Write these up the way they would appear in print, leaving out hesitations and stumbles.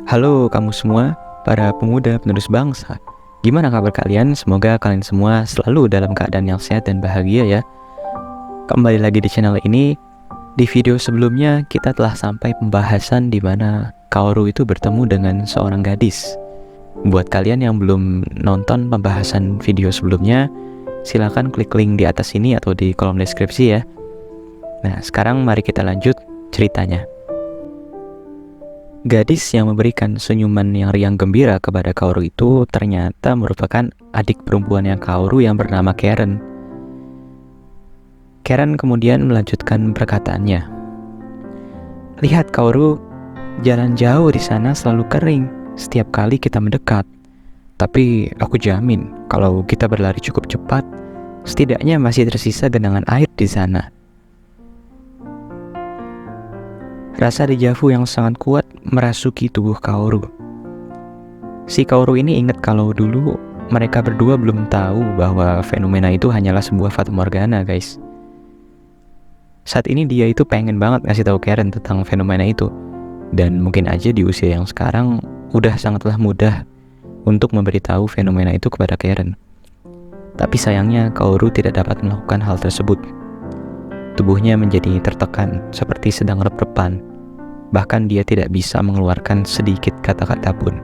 Halo kamu semua, para pemuda penerus bangsa. Gimana kabar kalian? Semoga kalian semua selalu dalam keadaan yang sehat dan bahagia ya. Kembali lagi di channel ini. Di video sebelumnya kita telah sampai pembahasan di mana Kaoru itu bertemu dengan seorang gadis. Buat kalian yang belum nonton pembahasan video sebelumnya, silakan klik link di atas ini atau di kolom deskripsi ya. Nah, sekarang mari kita lanjut ceritanya. Gadis yang memberikan senyuman yang riang gembira kepada Kaoru itu ternyata merupakan adik perempuannya Kaoru yang bernama Karen. Karen kemudian melanjutkan perkataannya. Lihat Kaoru, jalan jauh di sana selalu kering setiap kali kita mendekat. Tapi aku jamin kalau kita berlari cukup cepat, setidaknya masih tersisa genangan air di sana. Rasa dejavu yang sangat kuat merasuki tubuh Kaoru. Si Kaoru ini ingat kalau dulu mereka berdua belum tahu bahwa fenomena itu hanyalah sebuah fatamorgana, guys. Saat ini dia itu pengen banget ngasih tahu Karen tentang fenomena itu. Dan mungkin aja di usia yang sekarang udah sangatlah mudah untuk memberitahu fenomena itu kepada Karen. Tapi sayangnya Kaoru tidak dapat melakukan hal tersebut. Tubuhnya menjadi tertekan seperti sedang rep-repan. Bahkan dia tidak bisa mengeluarkan sedikit kata-kata pun.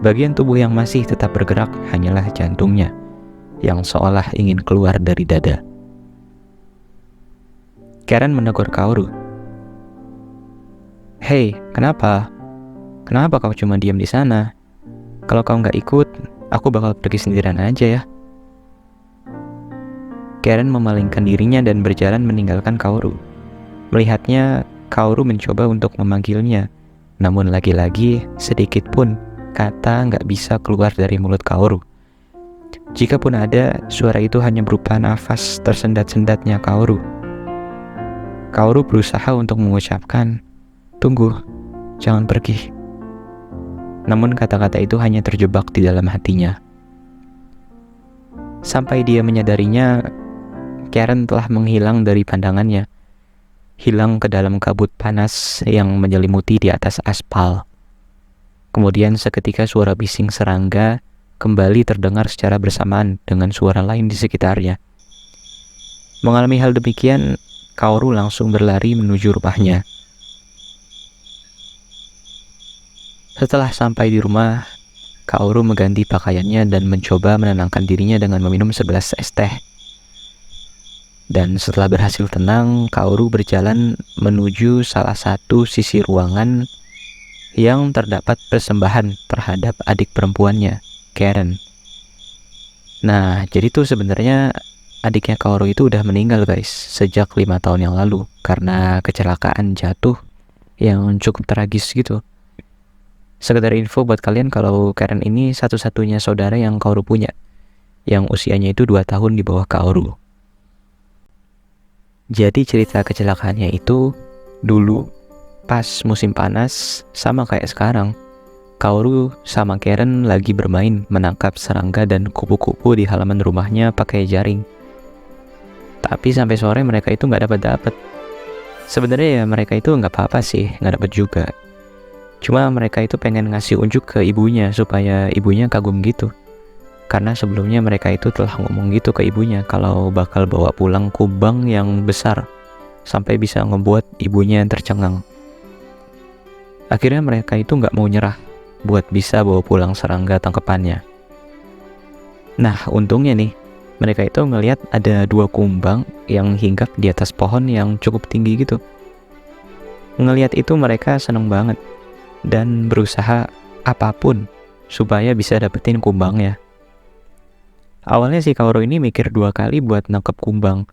Bagian tubuh yang masih tetap bergerak hanyalah jantungnya, yang seolah ingin keluar dari dada. Karen menegur Kaoru. Hei, kenapa? Kenapa kau cuma diam di sana? Kalau kau nggak ikut, aku bakal pergi sendirian aja ya. Karen memalingkan dirinya dan berjalan meninggalkan Kaoru. Melihatnya, Kaoru mencoba untuk memanggilnya, namun lagi-lagi sedikit pun kata nggak bisa keluar dari mulut Kaoru. Jikapun ada, suara itu hanya berupa nafas tersendat-sendatnya Kaoru. Kaoru berusaha untuk mengucapkan, "Tunggu, jangan pergi." Namun kata-kata itu hanya terjebak di dalam hatinya. Sampai dia menyadarinya, Karen telah menghilang dari pandangannya. Hilang ke dalam kabut panas yang menyelimuti di atas aspal. Kemudian seketika suara bising serangga kembali terdengar secara bersamaan dengan suara lain di sekitarnya. Mengalami hal demikian, Kaoru langsung berlari menuju rumahnya. Setelah sampai di rumah, Kaoru mengganti pakaiannya dan mencoba menenangkan dirinya dengan meminum segelas es teh. Dan setelah berhasil tenang, Kaoru berjalan menuju salah satu sisi ruangan yang terdapat persembahan terhadap adik perempuannya, Karen. Nah, jadi tuh sebenarnya adiknya Kaoru itu udah meninggal, guys, sejak 5 tahun yang lalu karena kecelakaan jatuh yang cukup tragis gitu. Sekedar info buat kalian kalau Karen ini satu-satunya saudara yang Kaoru punya, yang usianya itu 2 tahun di bawah Kaoru. Jadi cerita kecelakaannya itu dulu pas musim panas sama kayak sekarang. Kaoru sama Karen lagi bermain menangkap serangga dan kupu-kupu di halaman rumahnya pakai jaring. Tapi sampai sore mereka itu nggak dapat. Sebenarnya ya mereka itu nggak apa-apa sih, nggak dapat juga. Cuma mereka itu pengen ngasih unjuk ke ibunya supaya ibunya kagum gitu. Karena sebelumnya mereka itu telah ngomong gitu ke ibunya kalau bakal bawa pulang kubang yang besar sampai bisa ngebuat ibunya tercengang. Akhirnya mereka itu nggak mau nyerah buat bisa bawa pulang serangga tangkepannya. Nah, untungnya nih, mereka itu ngelihat ada 2 kumbang yang hinggap di atas pohon yang cukup tinggi gitu. Ngelihat itu mereka seneng banget dan berusaha apapun supaya bisa dapetin kumbangnya. Awalnya si Kaoru ini mikir 2 kali buat nangkep kumbang,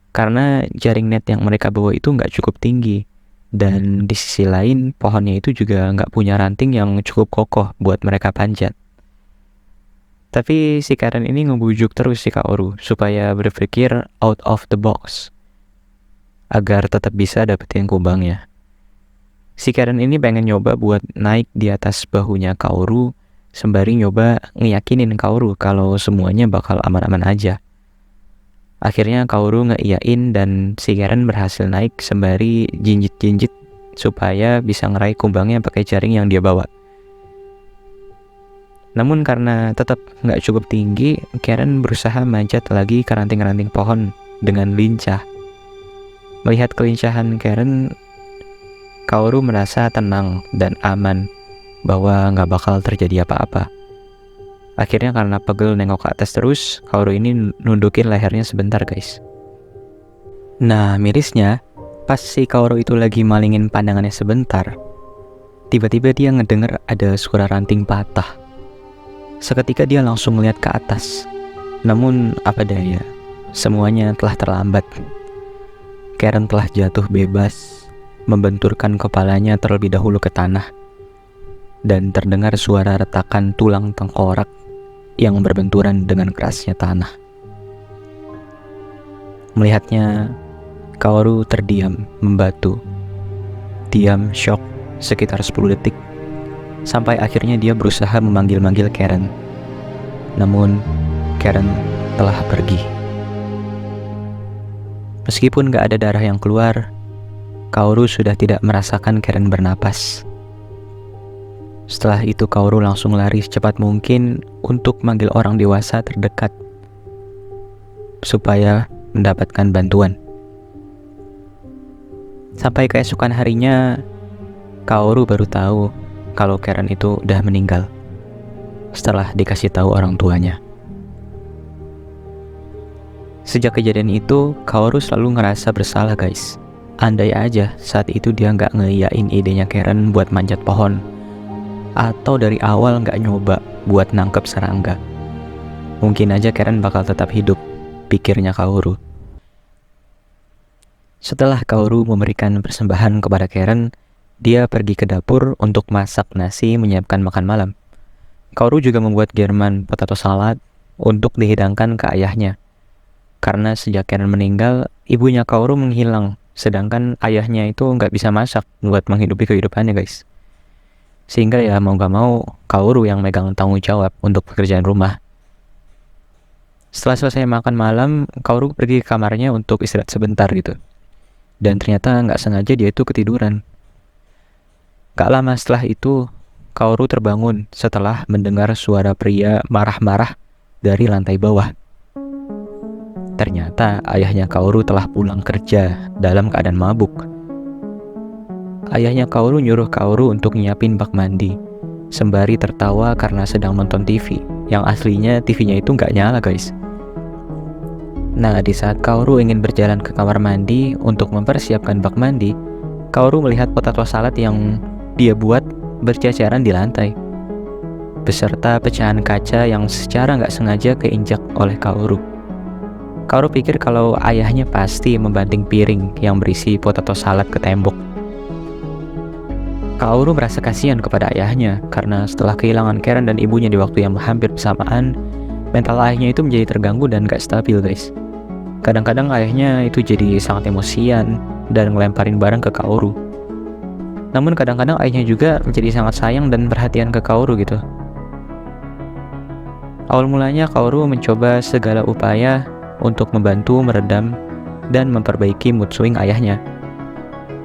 karena jaring net yang mereka bawa itu nggak cukup tinggi, dan di sisi lain pohonnya itu juga nggak punya ranting yang cukup kokoh buat mereka panjat. Tapi si Karen ini ngebujuk terus si Kaoru supaya berpikir out of the box, agar tetap bisa dapetin kumbangnya. Si Karen ini pengen nyoba buat naik di atas bahunya Kaoru sembari nyoba ngeyakinin Kaoru kalau semuanya bakal aman-aman aja. Akhirnya Kaoru ngeiyain dan si Karen berhasil naik sembari jinjit-jinjit supaya bisa ngeraih kumbangnya pakai jaring yang dia bawa. Namun karena tetap nggak cukup tinggi, Karen berusaha manjat lagi ke ranting-ranting pohon dengan lincah. Melihat kelincahan Karen, Kaoru merasa tenang dan aman bahwa nggak bakal terjadi apa-apa. Akhirnya karena pegel nengok ke atas terus, Kaoru ini nundukin lehernya sebentar guys. Nah mirisnya, pas si Kaoru itu lagi malingin pandangannya sebentar, tiba-tiba dia ngedenger ada suara ranting patah. Seketika dia langsung melihat ke atas. Namun apa daya, semuanya telah terlambat. Karen telah jatuh bebas, membenturkan kepalanya terlebih dahulu ke tanah. Dan terdengar suara retakan tulang tengkorak yang berbenturan dengan kerasnya tanah. Melihatnya, Kaoru terdiam, membatu. Diam, shock, sekitar 10 detik. Sampai akhirnya dia berusaha memanggil-manggil Karen. Namun, Karen telah pergi. Meskipun gak ada darah yang keluar, Kaoru sudah tidak merasakan Karen bernapas. Setelah itu Kaoru langsung lari secepat mungkin untuk manggil orang dewasa terdekat supaya mendapatkan bantuan. Sampai keesokan harinya, Kaoru baru tahu kalau Karen itu udah meninggal setelah dikasih tahu orang tuanya. Sejak kejadian itu, Kaoru selalu ngerasa bersalah guys. Andai aja saat itu dia nggak ngeiyain idenya Karen buat manjat pohon, atau dari awal nggak nyoba buat nangkep serangga, mungkin aja Karen bakal tetap hidup, pikirnya Kaoru. Setelah Kaoru memberikan persembahan kepada Karen, dia pergi ke dapur untuk masak nasi menyiapkan makan malam. Kaoru juga membuat German potato salad untuk dihidangkan ke ayahnya. Karena sejak Karen meninggal, ibunya Kaoru menghilang, sedangkan ayahnya itu nggak bisa masak buat menghidupi kehidupannya guys. Sehingga ya mau gak mau Kaoru yang megang tanggung jawab untuk pekerjaan rumah. Setelah selesai makan malam, Kaoru pergi ke kamarnya untuk istirahat sebentar gitu. Dan ternyata gak sengaja dia itu ketiduran. Gak lama setelah itu, Kaoru terbangun setelah mendengar suara pria marah-marah dari lantai bawah. Ternyata ayahnya Kaoru telah pulang kerja dalam keadaan mabuk. Ayahnya Kaoru nyuruh Kaoru untuk nyiapin bak mandi, sembari tertawa karena sedang nonton TV, yang aslinya TV-nya itu nggak nyala guys. Nah, di saat Kaoru ingin berjalan ke kamar mandi untuk mempersiapkan bak mandi, Kaoru melihat potato salad yang dia buat berceceran di lantai, beserta pecahan kaca yang secara nggak sengaja keinjak oleh Kaoru. Kaoru pikir kalau ayahnya pasti membanting piring yang berisi potato salad ke tembok. Kaoru merasa kasihan kepada ayahnya karena setelah kehilangan Karen dan ibunya di waktu yang hampir bersamaan, mental ayahnya itu menjadi terganggu dan gak stabil guys. Kadang-kadang ayahnya itu jadi sangat emosian dan ngelemparin barang ke Kaoru. Namun kadang-kadang ayahnya juga menjadi sangat sayang dan perhatian ke Kaoru gitu. Awal mulanya Kaoru mencoba segala upaya untuk membantu meredam dan memperbaiki mood swing ayahnya.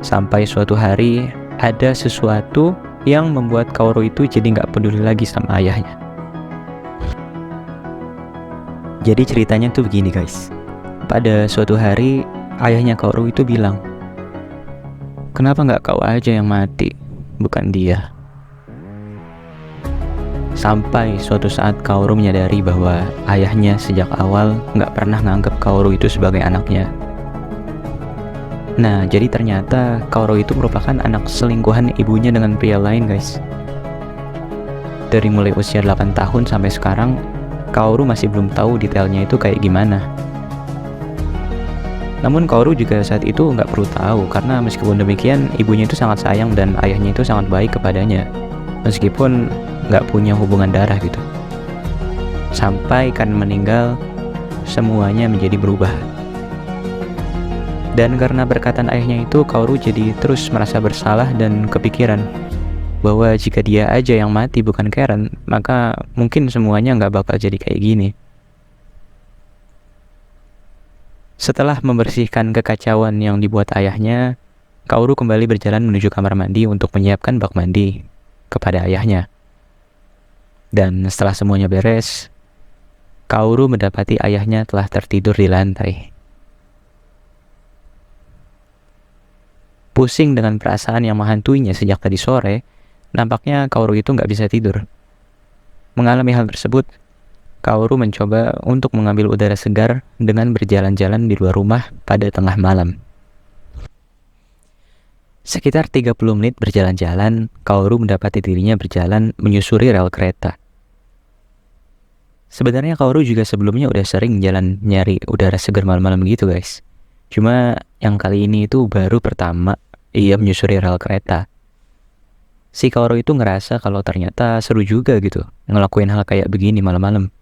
Sampai suatu hari ada sesuatu yang membuat Kaoru itu jadi nggak peduli lagi sama ayahnya. Jadi ceritanya tuh begini guys. Pada suatu hari ayahnya Kaoru itu bilang, "Kenapa nggak kau aja yang mati, bukan dia?" Sampai suatu saat Kaoru menyadari bahwa ayahnya sejak awal nggak pernah nganggep Kaoru itu sebagai anaknya. Nah, jadi ternyata Kaoru itu merupakan anak selingkuhan ibunya dengan pria lain guys. Dari mulai usia 8 tahun sampai sekarang, Kaoru masih belum tahu detailnya itu kayak gimana. Namun Kaoru juga saat itu nggak perlu tahu, karena meskipun demikian, ibunya itu sangat sayang dan ayahnya itu sangat baik kepadanya, meskipun nggak punya hubungan darah gitu. Sampai Karen meninggal, semuanya menjadi berubah. Dan karena berkatan ayahnya itu, Kaoru jadi terus merasa bersalah dan kepikiran, bahwa jika dia aja yang mati bukan Karen, maka mungkin semuanya nggak bakal jadi kayak gini. Setelah membersihkan kekacauan yang dibuat ayahnya, Kaoru kembali berjalan menuju kamar mandi untuk menyiapkan bak mandi kepada ayahnya. Dan setelah semuanya beres, Kaoru mendapati ayahnya telah tertidur di lantai. Pusing dengan perasaan yang menghantuinya sejak tadi sore, nampaknya Kaoru itu nggak bisa tidur. Mengalami hal tersebut, Kaoru mencoba untuk mengambil udara segar dengan berjalan-jalan di luar rumah pada tengah malam. Sekitar 30 menit berjalan-jalan, Kaoru mendapati dirinya berjalan menyusuri rel kereta. Sebenarnya Kaoru juga sebelumnya udah sering jalan nyari udara segar malam-malam gitu guys. Cuma yang kali ini itu baru pertama ia menyusuri rel kereta. Si Kaoru itu ngerasa kalau ternyata seru juga gitu ngelakuin hal kayak begini malam-malam.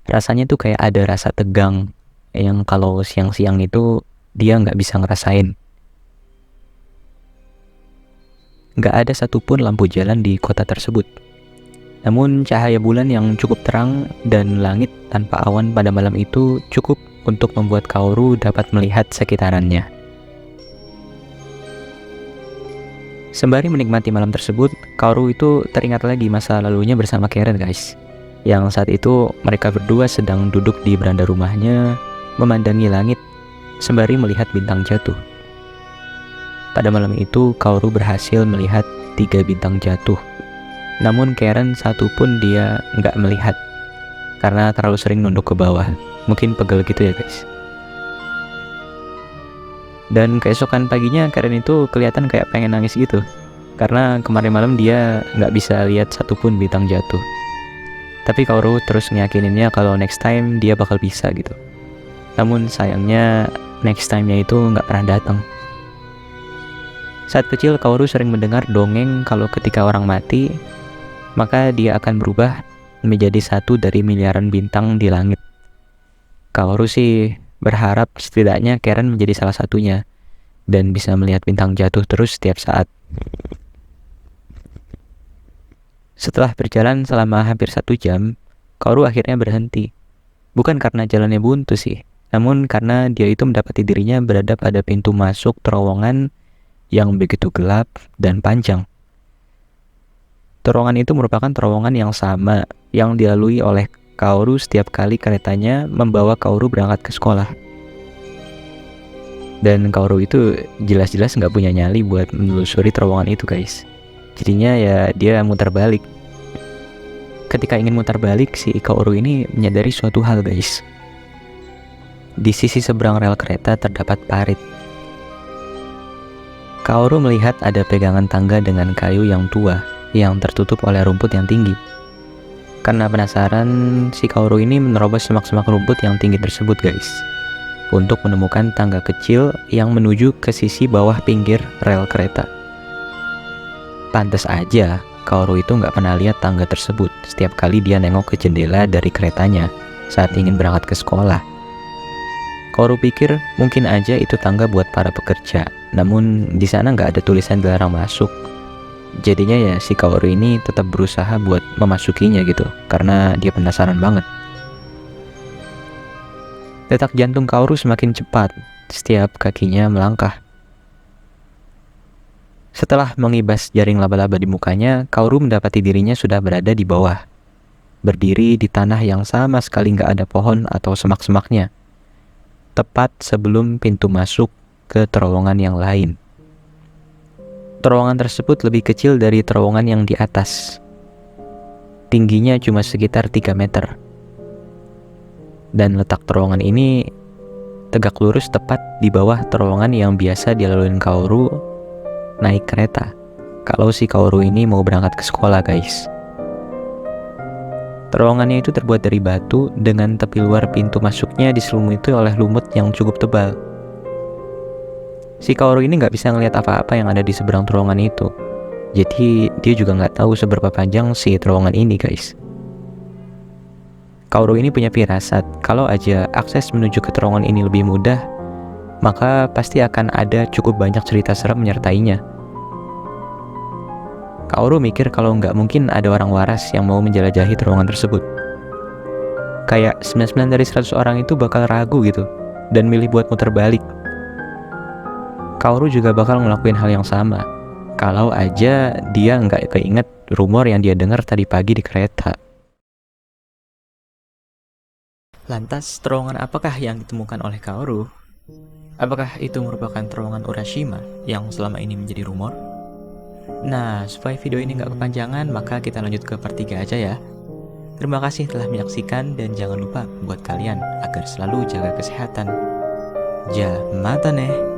Rasanya tuh kayak ada rasa tegang yang kalau siang-siang itu dia nggak bisa ngerasain. Nggak ada satupun lampu jalan di kota tersebut. Namun cahaya bulan yang cukup terang dan langit tanpa awan pada malam itu cukup untuk membuat Kaoru dapat melihat sekitarannya. Sembari menikmati malam tersebut, Kaoru itu teringat lagi masa lalunya bersama Karen guys. Yang saat itu mereka berdua sedang duduk di beranda rumahnya, memandangi langit, sembari melihat bintang jatuh. Pada malam itu, Kaoru berhasil melihat 3 bintang jatuh. Namun Karen satupun dia nggak melihat, karena terlalu sering nunduk ke bawah. Mungkin pegel gitu ya guys. Dan keesokan paginya Karen itu kelihatan kayak pengen nangis gitu, karena kemarin malam dia nggak bisa lihat satupun bintang jatuh. Tapi Kaoru terus ngeyakininnya kalau next time dia bakal bisa gitu. Namun sayangnya next time-nya itu nggak pernah datang. Saat kecil Kaoru sering mendengar dongeng kalau ketika orang mati, maka dia akan berubah menjadi satu dari miliaran bintang di langit. Kaoru sih berharap setidaknya Karen menjadi salah satunya dan bisa melihat bintang jatuh terus setiap saat. Setelah berjalan selama hampir 1 jam, Kaoru akhirnya berhenti. Bukan karena jalannya buntu sih, namun karena dia itu mendapati dirinya berada pada pintu masuk terowongan yang begitu gelap dan panjang. Terowongan itu merupakan terowongan yang sama yang dilalui oleh Kaoru setiap kali keretanya membawa Kaoru berangkat ke sekolah. Dan Kaoru itu jelas-jelas nggak punya nyali buat menelusuri terowongan itu guys. Jadinya ya dia muter balik. Ketika ingin muter balik, si Kaoru ini menyadari suatu hal guys. Di sisi seberang rel kereta terdapat parit. Kaoru melihat ada pegangan tangga dengan kayu yang tua yang tertutup oleh rumput yang tinggi. Karena penasaran, si Kaoru ini menerobos semak-semak rumput yang tinggi tersebut guys, untuk menemukan tangga kecil yang menuju ke sisi bawah pinggir rel kereta. Pantes aja Kaoru itu nggak pernah lihat tangga tersebut setiap kali dia nengok ke jendela dari keretanya saat ingin berangkat ke sekolah. Kaoru pikir mungkin aja itu tangga buat para pekerja, namun di sana nggak ada tulisan dilarang masuk. Jadinya ya si Kaoru ini tetap berusaha buat memasukinya gitu, karena dia penasaran banget. Detak jantung Kaoru semakin cepat setiap kakinya melangkah. Setelah mengibas jaring laba-laba di mukanya, Kaoru mendapati dirinya sudah berada di bawah, berdiri di tanah yang sama sekali nggak ada pohon atau semak-semaknya, tepat sebelum pintu masuk ke terowongan yang lain. Terowongan tersebut lebih kecil dari terowongan yang di atas. Tingginya cuma sekitar 3 meter. Dan letak terowongan ini tegak lurus tepat di bawah terowongan yang biasa dilalui Kaoru naik kereta kalau si Kaoru ini mau berangkat ke sekolah guys. Terowongannya itu terbuat dari batu dengan tepi luar pintu masuknya diselimuti oleh lumut yang cukup tebal. Si Kaoru ini nggak bisa ngelihat apa-apa yang ada di seberang terowongan itu. Jadi dia juga nggak tahu seberapa panjang si terowongan ini guys. Kaoru ini punya firasat kalau aja akses menuju ke terowongan ini lebih mudah, maka pasti akan ada cukup banyak cerita serem menyertainya. Kaoru mikir kalau nggak mungkin ada orang waras yang mau menjelajahi terowongan tersebut. Kayak 99 dari 100 orang itu bakal ragu gitu, dan milih buat muter balik. Kaoru juga bakal ngelakuin hal yang sama, kalau aja dia nggak keinget rumor yang dia dengar tadi pagi di kereta. Lantas, terowongan apakah yang ditemukan oleh Kaoru? Apakah itu merupakan terowongan Urashima yang selama ini menjadi rumor? Nah, supaya video ini nggak kepanjangan, maka kita lanjut ke part 3 aja ya. Terima kasih telah menyaksikan dan jangan lupa buat kalian agar selalu jaga kesehatan. Ja, mata nih.